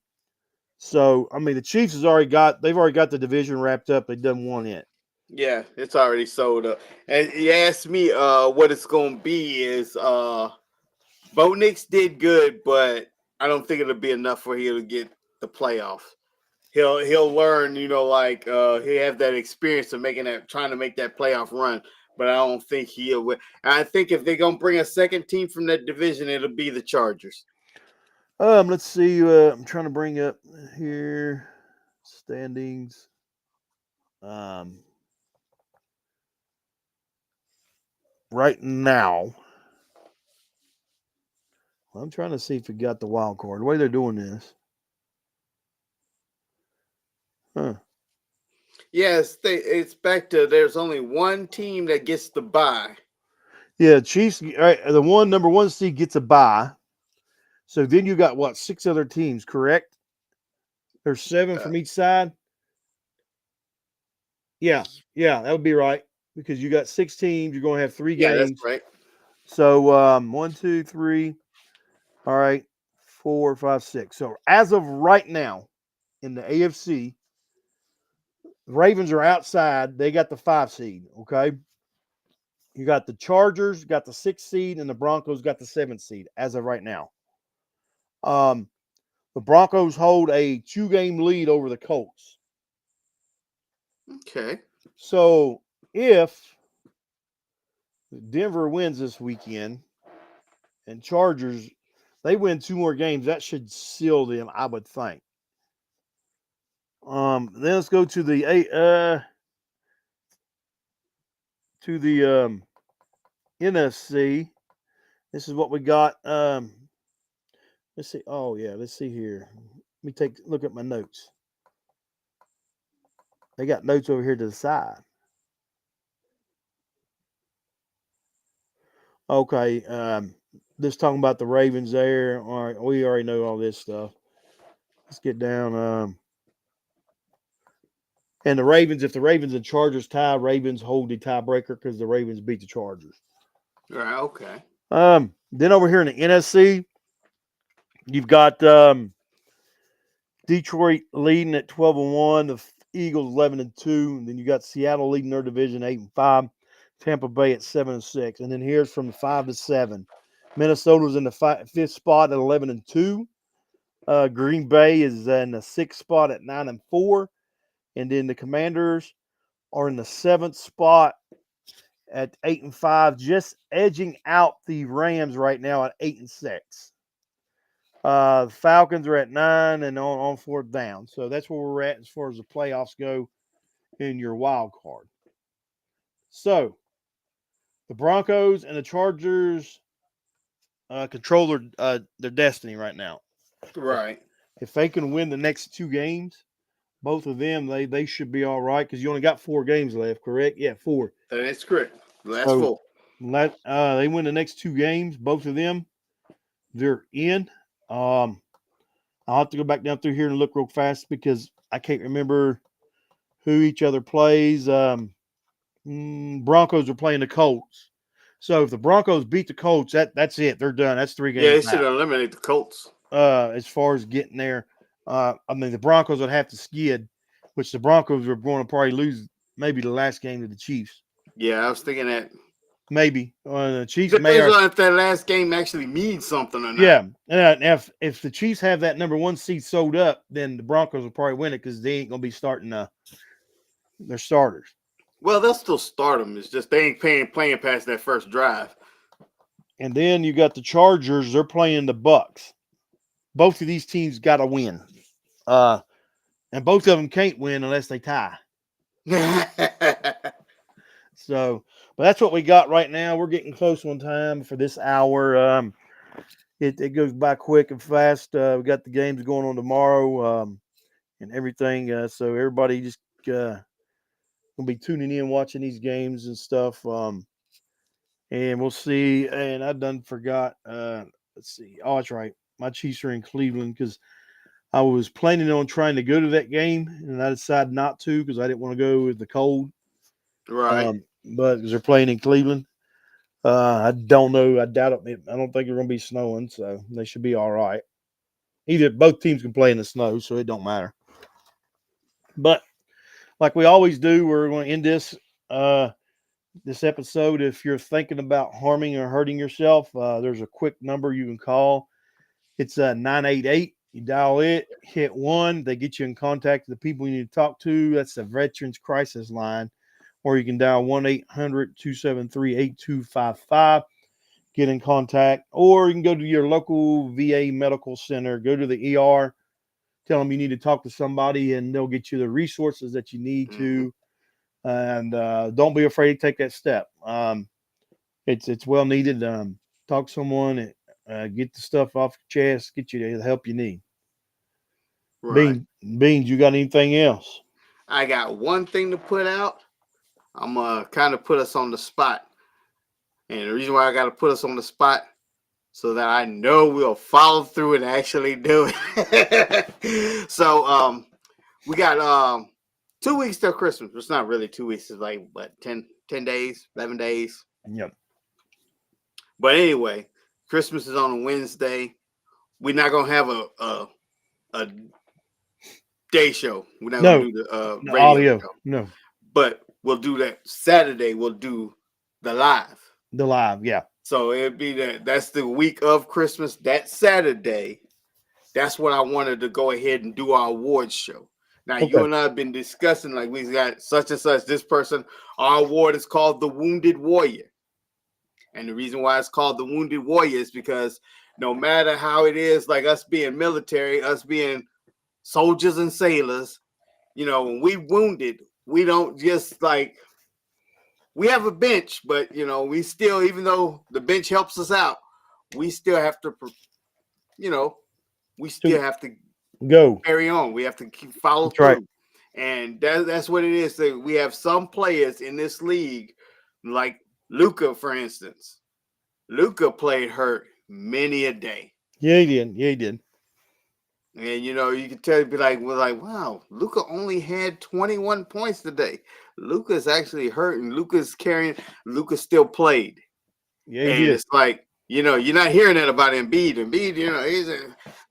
So I mean, the Chiefs they've already got the division wrapped up. They done won it. Yeah, it's already sold up. And you asked me what it's gonna be is Bo Nix did good, but I don't think it'll be enough for him to get the playoffs. He'll learn, he have that experience of trying to make that playoff run, but I don't think he'll win. And I think if they're gonna bring a second team from that division, it'll be the Chargers. Let's see. I'm trying to bring up here standings. Right now, I'm trying to see if we got the wild card. The way they're doing this. Huh. Yes, it's back to there's only one team that gets the bye. Yeah, Chiefs. Right, the number one seed gets a bye. So then you got what 6 other teams, correct? There's 7 from each side. Yeah, that would be right because you got 6 teams. You're going to have 3 games. Yeah, that's right. So 1, 2, 3. All right, 4, 5, 6. So as of right now, in the AFC, the Ravens are outside. They got the 5 seed. Okay. You got the Chargers, got the 6 seed, and the Broncos got the 7 seed as of right now. The Broncos hold a 2-game lead over the Colts. Okay. So if Denver wins this weekend and Chargers, they win 2 more games, that should seal them, I would think. Then let's go to the NFC. This is what we got. Let's see. Oh yeah, let's see here. Let me look at my notes. They got notes over here to the side. Okay. Just talking about the Ravens there. All right, we already know all this stuff. Let's get down. And the Ravens, if the Ravens and Chargers tie, Ravens hold the tiebreaker because the Ravens beat the Chargers. Right. Okay. Then over here in the NFC, you've got Detroit leading at 12-1, the Eagles 11-2, and then you got Seattle leading their division 8-5, Tampa Bay at 7-6, and then here's from 5-7. Minnesota's in the 5th spot at 11-2. Green Bay is in the 6th spot at 9-4, and then the Commanders are in the 7th spot at 8-5, just edging out the Rams right now at 8-6. The Falcons are at 9 and on 4th down. So that's where we're at as far as the playoffs go in your wild card. So the Broncos and the Chargers control their destiny right now. Right. If they can win the next 2 games, both of them, they should be all right because you only got 4 games left, correct? Yeah, 4. That is correct. Last 4. They win the next 2 games, both of them, they're in. I'll have to go back down through here and look real fast because I can't remember who each other plays. Broncos are playing the Colts. So if the Broncos beat the Colts, that's it. They're done. That's 3 games. Yeah, they should eliminate the Colts. As far as getting there, I mean the Broncos would have to skid, which the Broncos are going to probably lose maybe the last game to the Chiefs. Yeah, I was thinking that. Maybe the Chiefs Depends on if that last game actually means something or not. Yeah, and if the Chiefs have that number 1 seed sold up, then the Broncos will probably win it because they ain't going to be starting their starters. Well, they'll still start them. It's just they ain't playing past that first drive. And then you got the Chargers. They're playing the Bucks. Both of these teams got to win. And both of them can't win unless they tie. So, but that's what we got right now. We're getting close on time for this hour. It goes by quick and fast. We got the games going on tomorrow and everything. So everybody just gonna be tuning in, watching these games and stuff. And we'll see. And I done forgot. Let's see. Oh, that's right. My Chiefs are in Cleveland because I was planning on trying to go to that game, and I decided not to because I didn't want to go with the cold. Right. But because they're playing in Cleveland, I don't know. I doubt it. I don't think they're going to be snowing, so they should be all right. Either both teams can play in the snow, so it don't matter. But like we always do, we're going to end this episode. If you're thinking about harming or hurting yourself, there's a quick number you can call. It's 988. You dial it, hit 1. They get you in contact with the people you need to talk to. That's the Veterans Crisis Line. Or you can dial 1-800-273-8255. Get in contact. Or you can go to your local VA medical center. Go to the ER. Tell them you need to talk to somebody, and they'll get you the resources that you need to. And don't be afraid to take that step. It's well needed. Talk to someone. Get the stuff off your chest. Get you the help you need. Right. Beans, you got anything else? I got one thing to put out. I'm kind of put us on the spot. And the reason why I got to put us on the spot so that I know we'll follow through and actually do it. So we got 2 weeks till Christmas. It's not really 2 weeks. It's like, what, 10 days, 11 days? Yep. But anyway, Christmas is on a Wednesday. We're not going to have a day show. We're not going to do the radio audio show. No. But we'll do that Saturday. We'll do the live. The live, yeah. So it'd be that's the week of Christmas. That Saturday, that's what I wanted to go ahead and do our awards show. Now, Okay. you and I have been discussing, like, we got such and such, this person. Our award is called the Wounded Warrior. And the reason why it's called the Wounded Warrior is because no matter how it is, like us being military, us being soldiers and sailors, you know, when we wounded, we don't just like, we have a bench, but, you know, we still, even though the bench helps us out, we still have to, you know, we still have to go carry on. We have to follow That's through. right. And that's what it is. So we have some players in this league, like Luka, for instance. Luka played hurt many a day. Yeah, he did. And, you know, you can tell, be like, we're like, wow, Luka only had 21 points today. Luka's actually hurt, and Luka still played. Yeah, he and did. It's like, you know, you're not hearing that about Embiid. Embiid, you know,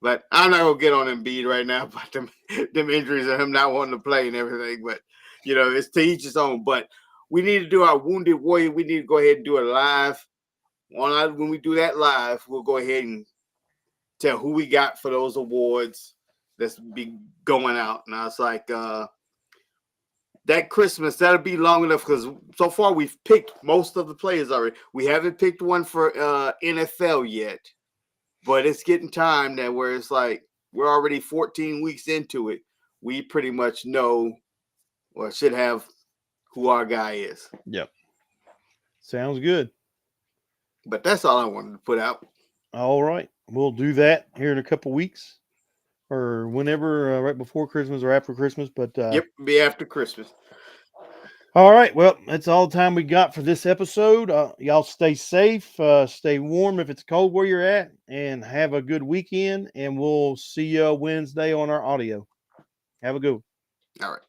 but I'm not going to get on Embiid right now about them injuries and him not wanting to play and everything. But, you know, it's to each his own. But we need to do our Wounded Warrior. We need to go ahead and do it live. When we do that live, we'll go ahead and tell who we got for those awards that's be going out. And I was like, that Christmas, that'll be long enough because so far we've picked most of the players already. We haven't picked one for NFL yet, but it's getting time that where it's like we're already 14 weeks into it. We pretty much know or should have who our guy is. Yep. Sounds good. But that's all I wanted to put out. All right. We'll do that here in a couple weeks or whenever, right before Christmas or after Christmas. But Yep, be after Christmas. All right. Well, that's all the time we got for this episode. Y'all stay safe, stay warm if it's cold where you're at, and have a good weekend. And we'll see you Wednesday on our audio. Have a good one. All right.